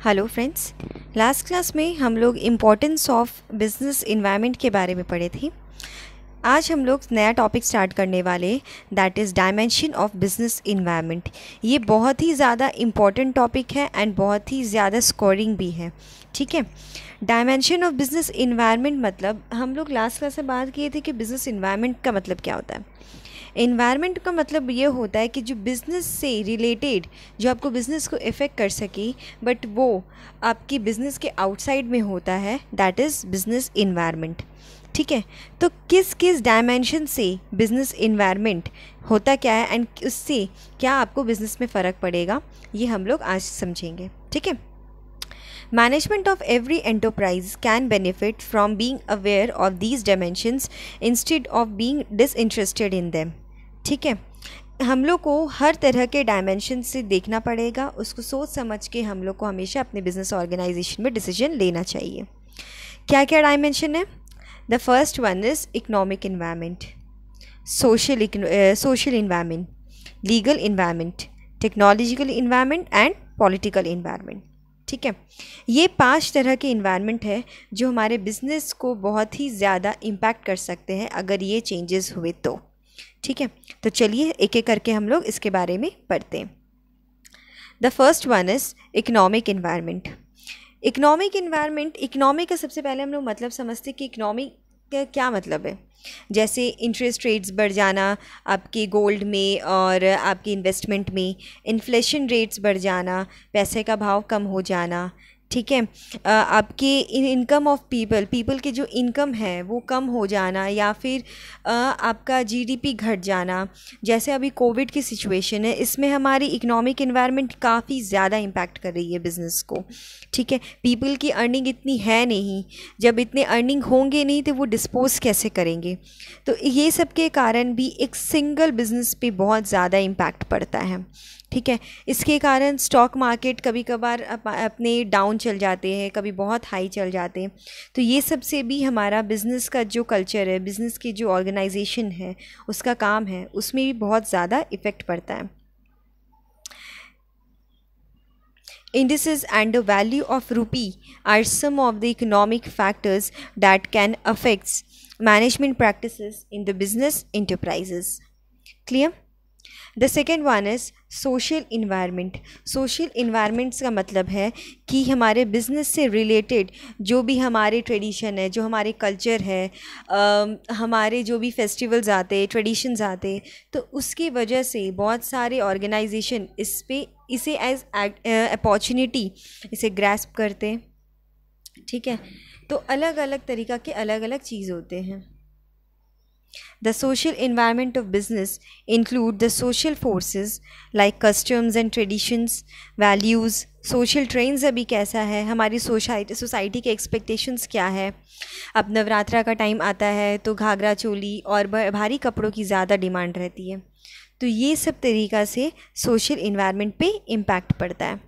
Hello friends. Last class में हम लोग इम्पोर्टेंस ऑफ बिजनेस इन्वायरमेंट के बारे में पढ़े थे। आज हम लोग नया टॉपिक स्टार्ट करने वाले, that is dimension of business environment. ये बहुत ही ज़्यादा इम्पॉर्टेंट टॉपिक है एंड बहुत ही ज़्यादा स्कोरिंग भी है। ठीक है, डायमेंशन ऑफ बिजनेस इन्वायरमेंट मतलब हम लोग लास्ट क्लास में बात किए थे कि बिजनेस इन्वायरमेंट का मतलब क्या होता है। इन्वायरमेंट का मतलब ये होता है कि जो बिज़नेस से रिलेटेड, जो आपको बिज़नेस को इफ़ेक्ट कर सके बट वो आपकी बिज़नेस के आउटसाइड में होता है, दैट इज़ बिज़नेस इन्वायरमेंट। ठीक है, तो किस किस डायमेंशन से बिज़नेस इन्वायरमेंट होता क्या है एंड उससे क्या आपको बिज़नेस में फ़र्क पड़ेगा, ये हम लोग आज समझेंगे। ठीक है, Management of every enterprise can benefit from being aware of these dimensions instead of being disinterested in them. ठीक है, हम लोग को हर तरह के डायमेंशन से देखना पड़ेगा, उसको सोच समझ के हम लोग को हमेशा अपने बिजनेस ऑर्गेनाइजेशन में डिसीजन लेना चाहिए। क्या क्या डायमेंशन है? The first one is economic environment, social environment, legal environment, technological environment and political environment. ठीक है, ये 5 तरह के इन्वायरमेंट है जो हमारे बिज़नेस को बहुत ही ज़्यादा इम्पैक्ट कर सकते हैं अगर ये चेंजेस हुए तो। ठीक है, तो चलिए एक एक करके हम लोग इसके बारे में पढ़ते हैं। The first one is economic environment. Economic environment, economic का सबसे पहले हम लोग मतलब समझते हैं कि इकोनॉमिक का क्या मतलब है। जैसे इंटरेस्ट रेट्स बढ़ जाना आपके गोल्ड में और आपकी इन्वेस्टमेंट में, इन्फ्लेशन रेट्स बढ़ जाना, पैसे का भाव कम हो जाना। ठीक है, आपके इनकम ऑफ पीपल की जो इनकम है वो कम हो जाना, या फिर आपका जीडीपी घट जाना। जैसे अभी कोविड की सिचुएशन है, इसमें हमारी इकोनॉमिक इन्वायरमेंट काफ़ी ज़्यादा इम्पैक्ट कर रही है बिज़नेस को। ठीक है, पीपल की अर्निंग इतनी है नहीं, जब इतने अर्निंग होंगे नहीं तो वो डिस्पोज कैसे करेंगे। तो ये सब के कारण भी एक सिंगल बिज़नेस पे बहुत ज़्यादा इम्पैक्ट पड़ता है। ठीक है, इसके कारण स्टॉक मार्केट कभी कभार अपने डाउन चल जाते हैं, कभी बहुत हाई चल जाते हैं। तो ये सब से भी हमारा बिज़नेस का जो कल्चर है, बिज़नेस की जो ऑर्गेनाइजेशन है, उसका काम है, उसमें भी बहुत ज़्यादा इफ़ेक्ट पड़ता है। Indices and the value of rupee are some of the economic factors that can affect management practices in the business enterprises. Clear? The second one is social environment. Social environments का मतलब है कि हमारे business से related जो भी हमारे tradition है, जो हमारे कल्चर है, हमारे जो भी फेस्टिवल्स आते, ट्रेडिशंस आते, तो उसकी वजह से बहुत सारे ऑर्गेनाइजेशन इसे एज अपॉर्चुनिटी इसे ग्रैस्प करते हैं। ठीक है, तो अलग अलग तरीक़ा के अलग अलग चीज़ होते हैं। The social environment of business include the social forces like customs and traditions, values, social trends अभी कैसा है, हमारी सोसाइटी के एक्सपेक्टेशंस क्या है। अब नवरात्रा का टाइम आता है तो घाघरा चोली और भारी कपड़ों की ज़्यादा डिमांड रहती है। तो ये सब तरीक़ा से सोशल इन्वायरमेंट पे इम्पैक्ट पड़ता है।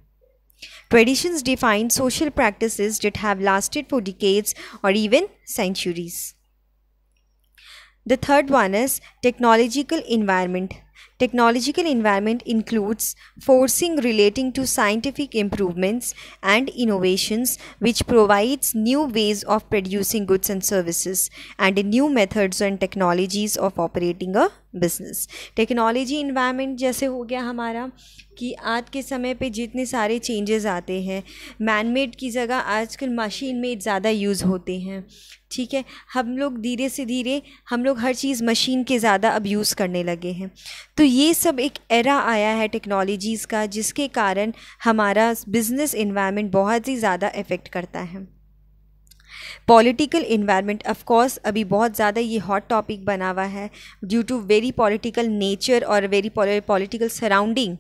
Traditions define social practices that have lasted for decades or even centuries. The third one is technological environment. Technological environment includes forcing relating to scientific improvements and innovations which provides new ways of producing goods and services and new methods and technologies of operating a business. Technology environment जैसे हो गया हमारा कि आज के समय पे जितने सारे चेंजेस आते हैं, मैनमेड की जगह आजकल मशीन मेड ज़्यादा यूज़ होते हैं। ठीक है, हम लोग धीरे से धीरे हम लोग हर चीज़ मशीन के ज़्यादा अब यूज़ करने लगे हैं। तो ये सब एक एरा आया है टेक्नोलॉजीज़ का, जिसके कारण हमारा बिज़नेस इन्वायरमेंट बहुत ही ज़्यादा इफ़ेक्ट करता है। पॉलिटिकल इन्वायरमेंट ऑफ कोर्स अभी बहुत ज़्यादा ये हॉट टॉपिक बना हुआ है due to very political nature और वेरी पॉलिटिकल सराउंडिंग।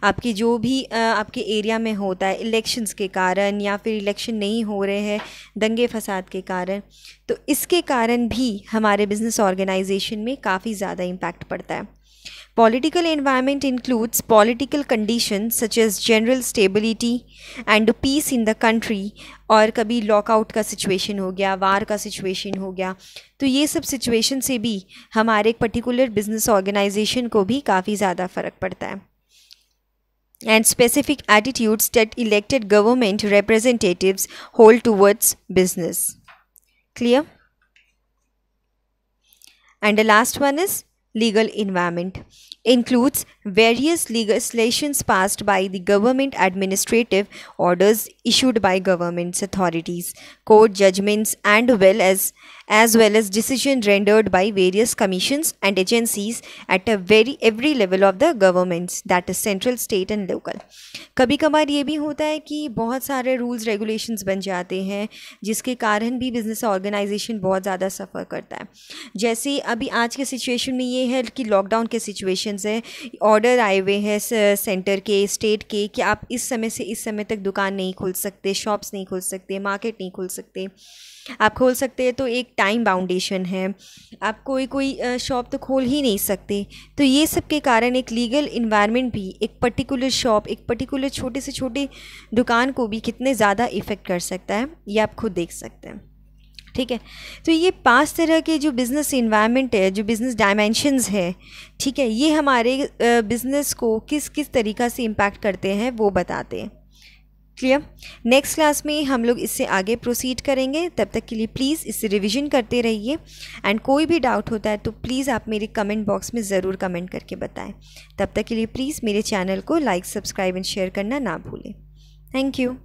आपकी जो भी आपके एरिया में होता है, इलेक्शंस के कारण या फिर इलेक्शन नहीं हो रहे हैं, दंगे फसाद के कारण, तो इसके कारण भी हमारे बिज़नेस ऑर्गेनाइजेशन में काफ़ी ज़्यादा इम्पैक्ट पड़ता है। Political environment includes political conditions such as general stability and peace in the country, और कभी लॉकआउट का सिचुएशन हो गया, वार का सिचुएशन हो गया। तो ये सब सिचुएशन से भी हमारे एक पर्टिकुलर बिजनेस ऑर्गेनाइजेशन को भी काफ़ी ज़्यादा फ़र्क पड़ता है। and specific attitudes that elected government representatives hold towards business. Clear? And the last one is legal environment. Includes various legislations passed by the government, administrative orders issued by government's authorities, court judgments, and well as decision rendered by various commissions and agencies at every level of the governments, that is central, state and local. कभी कभार ये भी होता है कि बहुत सारे rules regulations बन जाते हैं जिसके कारण भी बिजनेस ऑर्गेनाइजेशन बहुत ज़्यादा सफ़र करता है. जैसे अभी आज के सिचुएशन में ये है कि लॉकडाउन के सिचुएशंस है, ऑर्डर आए हुए हैं सेंटर के, स्टेट के, कि आप इस समय से इस समय तक दुकान नहीं खोल सकते, शॉप्स नहीं खोल सकते, मार्केट नहीं खोल सकते. आप खोल सकते हैं तो एक टाइम बाउंडेशन है, आप कोई शॉप तो खोल ही नहीं सकते. तो ये सब के कारण एक लीगल इन्वायरमेंट भी एक पर्टिकुलर शॉप, एक पर्टिकुलर छोटे से छोटे दुकान को भी कितने ज़्यादा इफ़ेक्ट कर सकता है, ये आप खुद देख सकते हैं. ठीक है, तो ये 5 तरह के जो बिज़नेस इन्वायरमेंट है, जो बिज़नेस डायमेंशंस है, ठीक है, ये हमारे बिज़नेस को किस किस तरीक़ा से इम्पैक्ट करते हैं वो बताते हैं. क्लियर? नेक्स्ट क्लास में हम लोग इससे आगे प्रोसीड करेंगे. तब तक के लिए प्लीज़ इससे रिवीजन करते रहिए, एंड कोई भी डाउट होता है तो प्लीज़ आप मेरे कमेंट बॉक्स में ज़रूर कमेंट करके बताएं. तब तक के लिए प्लीज़ मेरे चैनल को लाइक, सब्सक्राइब एंड शेयर करना ना भूलें. Thank you.